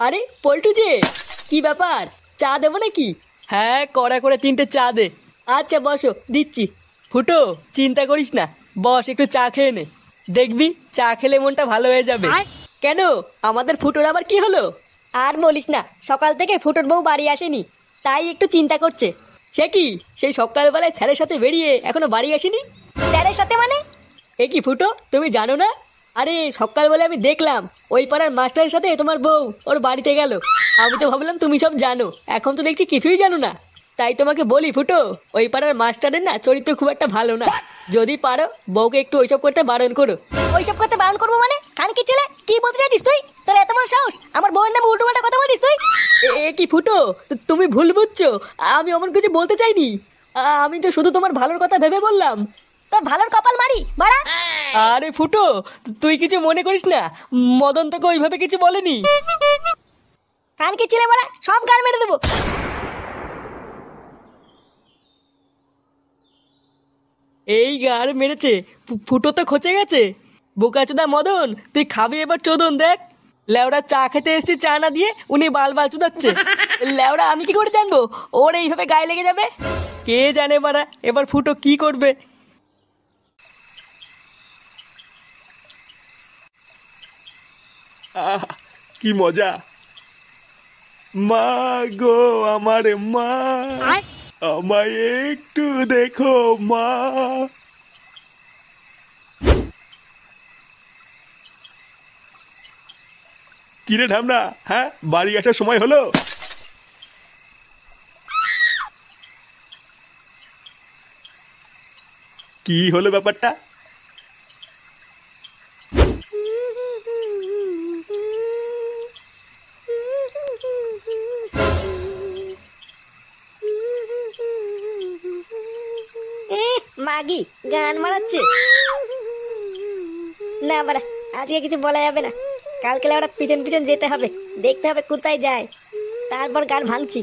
আরে পল্টু যে, কি ব্যাপার? চা দেবো নাকি? হ্যাঁ, কড়া করে 3টে চা দে। আচ্ছা বসো, দিচ্ছি। ফুটো, চিন্তা করিস না, বস একটু চা খেয়ে নে। দেখবি চা খেলে মনটা ভালো হয়ে যাবে। কেন, আমাদের ফুটোর আবার কি হলো? আর বলিস না, সকাল থেকে ফুটোর বউ বাড়ি আসেনি, তাই একটু চিন্তা করছে। সে কি, সেই সকালবেলায় স্যারের সাথে বেরিয়ে এখনো বাড়ি আসেনি? স্যারের সাথে মানে? এ কি ফুটো, তুমি জানো না? আরে সকালবেলা আমি দেখলাম ওই পাড়ার মাস্টারের সাথে তোমার বউ ওর বাড়িতে গেল। আমি তো ভাবলাম তুমি সব জানো, এখন তো দেখছি কিছুই জানো না। তাই তোমাকে বলি ফুটো, ওই পাড়ার মাস্টারের না চরিত্র খুব একটা ভালো না। যদি পারো বউকে একটু ওইসব করতে বারণ করো। ওইসব করতে বারণ করবো মানে? খান কি ছেলে, কি বলতে চাইছিস তুই? তোর এত বড় সাহস আমার বউয়ের নামে উল্টো পাল্টা কথা বলিস তুই? এ কি ফুটো, তুমি ভুল বুঝছো। আমি অমন কিছু বলতে চাইনি। আমি তো শুধু তোমার ভালোর কথা ভেবে বললাম। তোর ভালোর কপাল মারি বাড়া। আরে ফুটো, তুই কিছু মনে করিস না, মদন তোকে ওইভাবে কিছু বলেনি। কান কি ছেলে বাড়া, সব গান মেরে দেবো। এই গার মেরেছে, ফুটো তো খচে গেছে। বোকাচোদা মদন, তুই খাবি এবার চোদন দেখ। লেওড়া চা খেতে এসেছি, চা না দিয়ে উনি বাল বাল চুদাচ্ছে। লেওড়া আমি কি করে জানবো ওর এইভাবে গায়ে লেগে যাবে? কে জানে বাড়া, এবার ফুটো কি করবে। আহ, কি মজা! মা গো, আমার মা, আমায় একটু দেখো মা। কিরে ঢামনা, হ্যাঁ বাড়ি আসার সময় হলো? কি হলো ব্যাপারটা? মাগি গান মারাচ্ছে না বাড়া, আজকে কিছু বলা যাবে না। কালকে ওরা পিছন পিছন যেতে হবে, দেখতে হবে কোথায় যায়, তারপর গান ভাঙছি।